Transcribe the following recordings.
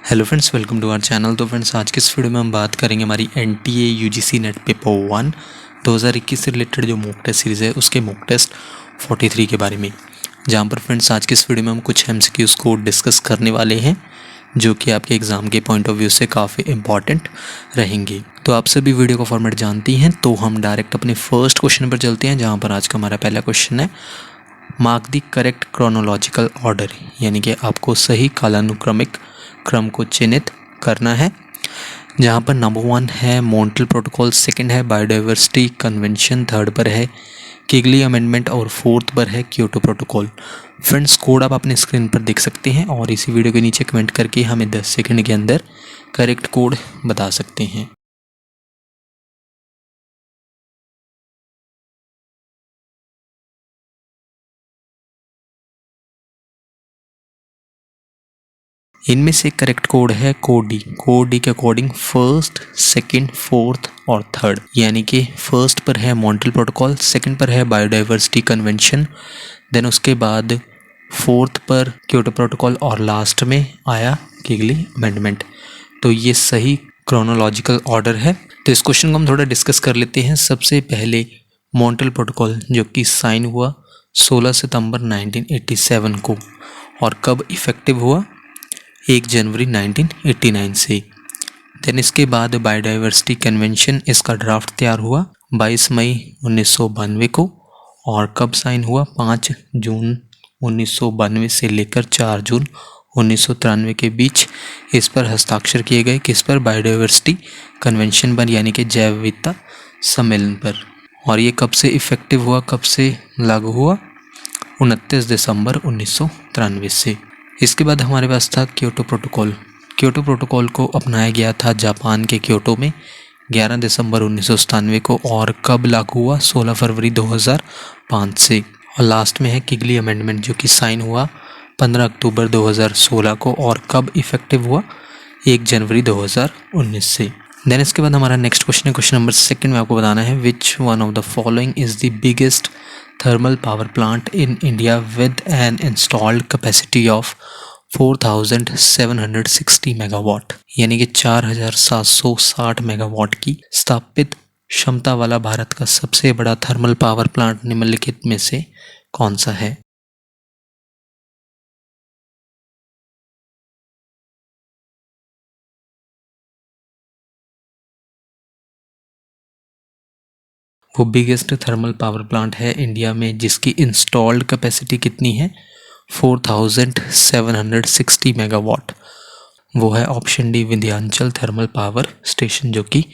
Hello friends, welcome to our channel. तो friends, आज की इस वीडियो में हम बात करेंगे हमारी एनटीए यूजीसी नेट पेपर 1 2021 से रिलेटेड जो मॉक टेस्ट सीरीज़ है उसके मॉक टेस्ट 43 के बारे में, जहां पर फ्रेंड्स आज की इस वीडियो में हम कुछ एमसीक्यूज को डिस्कस करने वाले हैं जो कि आपके एग्ज़ाम के पॉइंट ऑफ व्यू से काफ़ी इंपॉर्टेंट रहेंगे। तो आप सभी वीडियो का फॉर्मेट जानती हैं, तो हम डायरेक्ट अपने फर्स्ट क्वेश्चन पर चलते हैं, जहाँ पर आज का हमारा पहला क्वेश्चन है mark the correct chronological order, यानी कि आपको सही कालानुक्रमिक क्रम को चिन्हित करना है। जहाँ पर नंबर 1 है मॉन्ट्रियल प्रोटोकॉल, सेकंड है बायोडाइवर्सिटी कन्वेंशन, थर्ड पर है किगली अमेंडमेंट और फोर्थ पर है क्योटो प्रोटोकॉल। फ्रेंड्स, कोड आप अपने स्क्रीन पर देख सकते हैं और इसी वीडियो के नीचे कमेंट करके हमें 10 सेकंड के अंदर करेक्ट कोड बता सकते हैं। इनमें से करेक्ट कोड है कोड डी के अकॉर्डिंग फर्स्ट, सेकंड, फोर्थ और थर्ड, यानी कि फर्स्ट पर है मॉन्ट्रियल प्रोटोकॉल, सेकंड पर है बायोडाइवर्सिटी कन्वेंशन, देन उसके बाद फोर्थ पर क्योटो प्रोटोकॉल और लास्ट में आया किगली अमेंडमेंट। तो ये सही क्रोनोलॉजिकल ऑर्डर है। तो इस क्वेश्चन को हम थोड़ा डिस्कस कर लेते हैं। सबसे पहले मॉन्ट्रियल प्रोटोकॉल जो कि साइन हुआ 16 सितंबर 1987 को, और कब इफेक्टिव हुआ 1 जनवरी 1989 से। देन इसके बाद बायोडाइवर्सिटी कन्वेंशन, इसका ड्राफ्ट तैयार हुआ 22 मई 1992 को, और कब साइन हुआ 5 जून 1992 से लेकर 4 जून 1993 के बीच इस पर हस्ताक्षर किए गए। किस पर? बायोडाइवर्सिटी कन्वेंशन पर, यानी कि जैव विविधता सम्मेलन पर। और ये कब से इफेक्टिव हुआ, कब से लागू हुआ? 29 दिसंबर 1993 से। इसके बाद हमारे पास था क्योटो प्रोटोकॉल। क्योटो प्रोटोकॉल को अपनाया गया था जापान के क्योटो में 11 दिसंबर 1997 को, और कब लागू हुआ? 16 फरवरी 2005 से। और लास्ट में है किगली अमेंडमेंट जो कि साइन हुआ 15 अक्टूबर 2016 को, और कब इफेक्टिव हुआ? 1 जनवरी 2019 से। देन इसके बाद हमारा नेक्स्ट क्वेश्चन है, क्वेश्चन नंबर 2 में आपको बताना है which one of the following is the biggest thermal power plant in India with an installed capacity of 4760 megawatt, यानी कि 4760 मेगावाट की स्थापित क्षमता वाला भारत का सबसे बड़ा थर्मल पावर प्लांट निम्नलिखित में से कौन सा है? वो बिगेस्ट थर्मल पावर प्लांट है इंडिया में जिसकी इंस्टॉल्ड कैपेसिटी कितनी है? 4760 मेगावाट। वो है option D Vindhyachal thermal power station, जो कि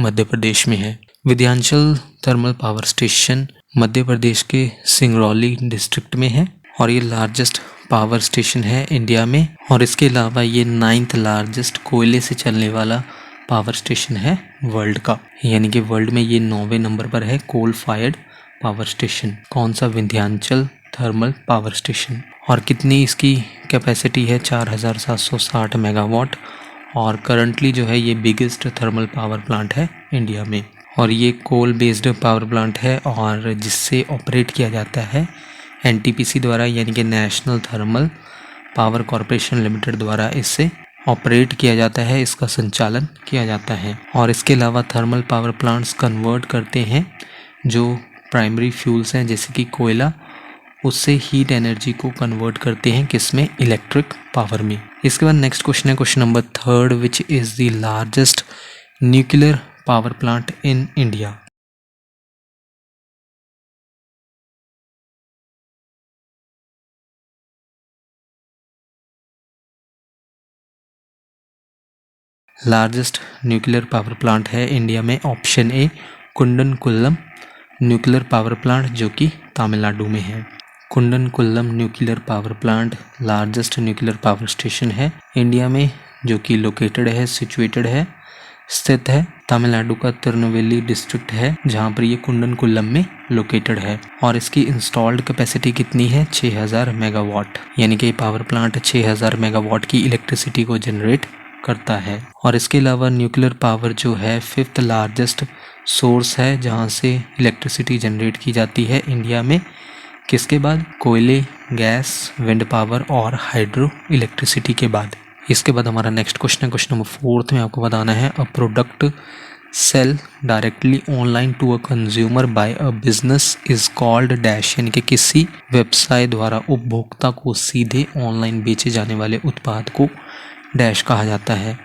मध्य प्रदेश में है। Vindhyachal thermal power station Madhya Pradesh के सिंगरौली डिस्ट्रिक्ट में है, और ये लार्जेस्ट पावर स्टेशन है इंडिया में। और इसके अलावा ये 9th लार्जेस्ट कोयले से चलने वाला पावर स्टेशन है वर्ल्ड का, यानी कि वर्ल्ड में ये 9वें नंबर पर है कोल फायर्ड पावर स्टेशन। कौन सा? Vindhyachal thermal power station. और कितनी इसकी कैपेसिटी है? 4760 मेगावाट, और करंटली जो है ये बिगेस्ट थर्मल पावर प्लांट है इंडिया में। और ये कोल बेस्ड पावर प्लांट है, और जिससे ऑपरेट किया जाता है एनटीपीसी द्वारा, यानी कि national thermal power corporation limited द्वारा इससे ऑपरेट किया जाता है, इसका संचालन किया जाता है। और इसके अलावा थर्मल पावर प्लांट्स कन्वर्ट करते हैं जो प्राइमरी फ्यूल्स हैं जैसे कि कोयला, उससे हीट एनर्जी को कन्वर्ट करते हैं किसमें? इलेक्ट्रिक पावर में। इसके बाद नेक्स्ट क्वेश्चन है, question number 3, which is the largest nuclear power plant in India? Largest nuclear power plant है इंडिया में option A Kudankulam nuclear power plant, जो कि तमिलनाडु में है। Kudankulam nuclear power plant largest nuclear power station है इंडिया में, जो कि लोकेटेड है, सिचुएटेड है, स्थित है तमिलनाडु का तिरुनेलवेली डिस्ट्रिक्ट है, जहाँ पर ये कुंडनकुल्लम में लोकेटेड है। और इसकी इंस्टॉल्ड कैपेसिटी कितनी है? 6000 मेगावाट, यानी कि पावर प्लांट 6000 मेगावाट की इलेक्ट्रिसिटी को जनरेट करता है। और इसके अलावा न्यूक्लियर पावर जो है 5th लार्जेस्ट सोर्स है जहाँ से इलेक्ट्रिसिटी जनरेट की जाती है इंडिया में। किसके बाद? कोयले, गैस, विंड पावर और हाइड्रो इलेक्ट्रिसिटी के बाद। इसके बाद हमारा नेक्स्ट क्वेश्चन है क्वेश्चन नंबर 4 में आपको बताना है a product sell directly online to a consumer by a business is called dash, यानी कि किसी व्यवसाय द्वारा उपभोक्ता को सीधे ऑनलाइन बेचे जाने वाले उत्पाद को डैश कहा जाता है।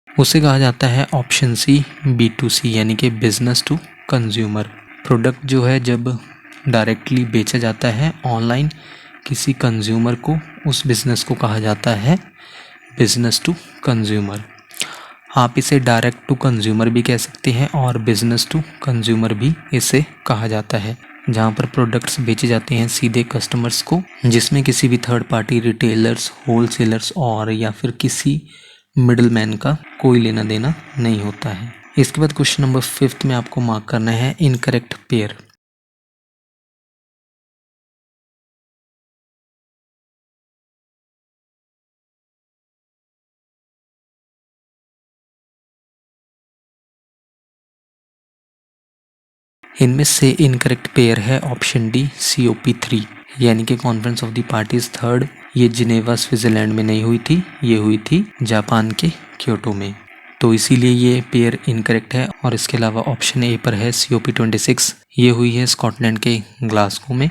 उसे कहा जाता है ऑप्शन सी B2C, यानी कि बिजनेस टू कंज्यूमर। प्रोडक्ट जो है जब डायरेक्टली बेचा जाता है ऑनलाइन किसी कंज्यूमर को, उस बिज़नेस को कहा जाता है बिजनेस टू कंज्यूमर। आप इसे डायरेक्ट टू कंज्यूमर भी कह सकते हैं और बिजनेस टू कंज्यूमर भी इसे कहा जाता है, जहाँ पर प्रोडक्ट्स बेचे जाते हैं सीधे कस्टमर्स को, जिसमें किसी भी थर्ड पार्टी रिटेलर्स, होलसेलर्स और या फिर किसी मिडलमैन का कोई लेना देना नहीं होता है। इसके बाद क्वेश्चन नंबर 5 में आपको मार्क करना है इनकरेक्ट पेयर। इनमें से इनकरेक्ट पेयर है ऑप्शन डी COP3, यानी कि conference of the parties third. ये जिनेवा स्विट्जरलैंड में नहीं हुई थी, ये हुई थी जापान के क्योटो में, तो इसीलिए ये पेयर इनकरेक्ट है। और इसके अलावा ऑप्शन ए पर है COP26, ये हुई है स्कॉटलैंड के ग्लासगो में,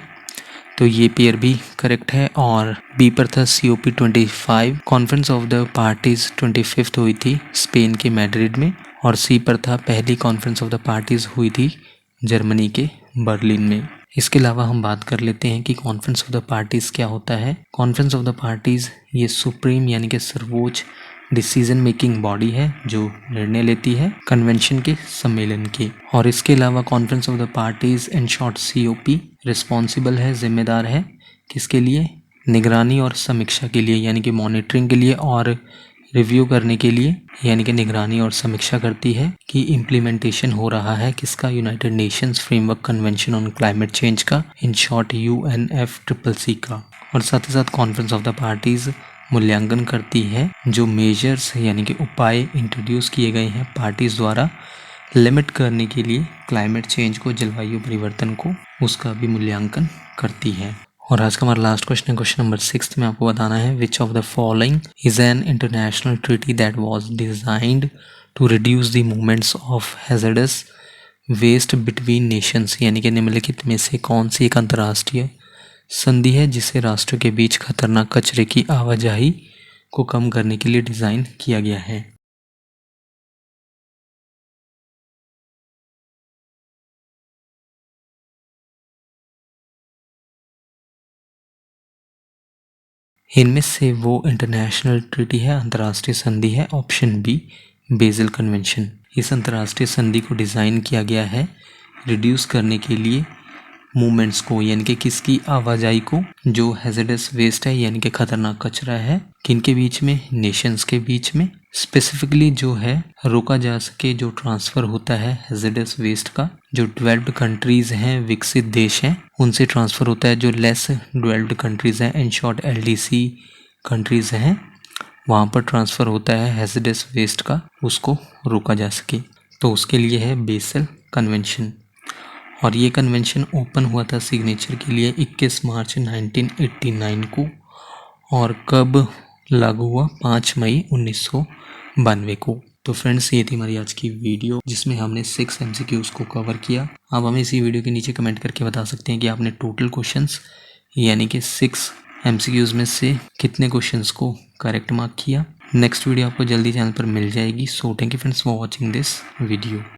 तो ये पेयर भी करेक्ट है। और बी पर था COP25, conference of the parties 25 हुई थी स्पेन के मैड्रिड में। और सी पर था पहली कॉन्फ्रेंस ऑफ द पार्टीज हुई थी जर्मनी के बर्लिन में। इसके अलावा हम बात कर लेते हैं कि कॉन्फ्रेंस ऑफ द पार्टीज क्या होता है। कॉन्फ्रेंस ऑफ द पार्टीज ये सुप्रीम यानी कि सर्वोच्च डिसीजन मेकिंग बॉडी है जो निर्णय लेती है कन्वेंशन के सम्मेलन के। और इसके अलावा conference of the parties in short COP responsible है, जिम्मेदार है किसके लिए, निगरानी और समीक्षा के लिए, यानी कि मॉनिटरिंग के लिए और रिव्यू करने के लिए, यानी कि निगरानी और समीक्षा करती है कि इम्प्लीमेंटेशन हो रहा है किसका, United Nations framework convention on climate change का, इन शॉर्ट UNFCCC का। और साथ ही साथ कॉन्फ्रेंस ऑफ द पार्टीज मूल्यांकन करती है जो मेजर्स यानी कि उपाय इंट्रोड्यूस किए गए हैं पार्टीज द्वारा लिमिट करने के लिए क्लाइमेट चेंज को, जलवायु परिवर्तन को, उसका भी मूल्यांकन करती है। और आज का हमारा लास्ट क्वेश्चन है क्वेश्चन नंबर 6 में आपको बताना है which of the following is an international treaty that was designed to reduce the movements of hazardous waste between nations, यानी कि निम्नलिखित में से कौन सी एक अंतर्राष्ट्रीय संधि है जिसे राष्ट्रों के बीच खतरनाक कचरे की आवाजाही को कम करने के लिए डिज़ाइन किया गया है। इनमें से वो इंटरनेशनल ट्रीटी है, अंतर्राष्ट्रीय संधि है ऑप्शन बी बेज़ल कन्वेंशन। इस अंतर्राष्ट्रीय संधि को डिज़ाइन किया गया है रिड्यूस करने के लिए मूवमेंट्स को, यानी कि किसकी आवाजाही को, जो हैजर्डस वेस्ट है यानी कि खतरनाक कचरा है, किनके बीच में, नेशंस के बीच में, स्पेसिफिकली जो है रोका जा सके जो ट्रांसफ़र होता है हैजर्डस वेस्ट का, जो डेवलप्ड कंट्रीज़ हैं, विकसित देश हैं, उनसे ट्रांसफ़र होता है, जो लेस डेवलप्ड कंट्रीज़ हैं, इन शॉर्ट LDC कंट्रीज़ हैं, वहाँ पर ट्रांसफ़र होता है हैजर्डस वेस्ट का, उसको रोका जा सके, तो उसके लिए है बेसल कन्वेंशन। और ये कन्वेंशन ओपन हुआ था सिग्नेचर के लिए 21 मार्च 1989 को, और कब लागू हुआ, 5 मई 1992 को। तो फ्रेंड्स ये थी हमारी आज की वीडियो जिसमें हमने 6 MCQs को कवर किया। आप हमें इसी वीडियो के नीचे कमेंट करके बता सकते हैं कि आपने टोटल क्वेश्चंस यानी कि 6 MCQs में से कितने क्वेश्चंस को करेक्ट मार्क किया। नेक्स्ट वीडियो आपको जल्दी चैनल पर मिल जाएगी। So thank you friends for watching this video.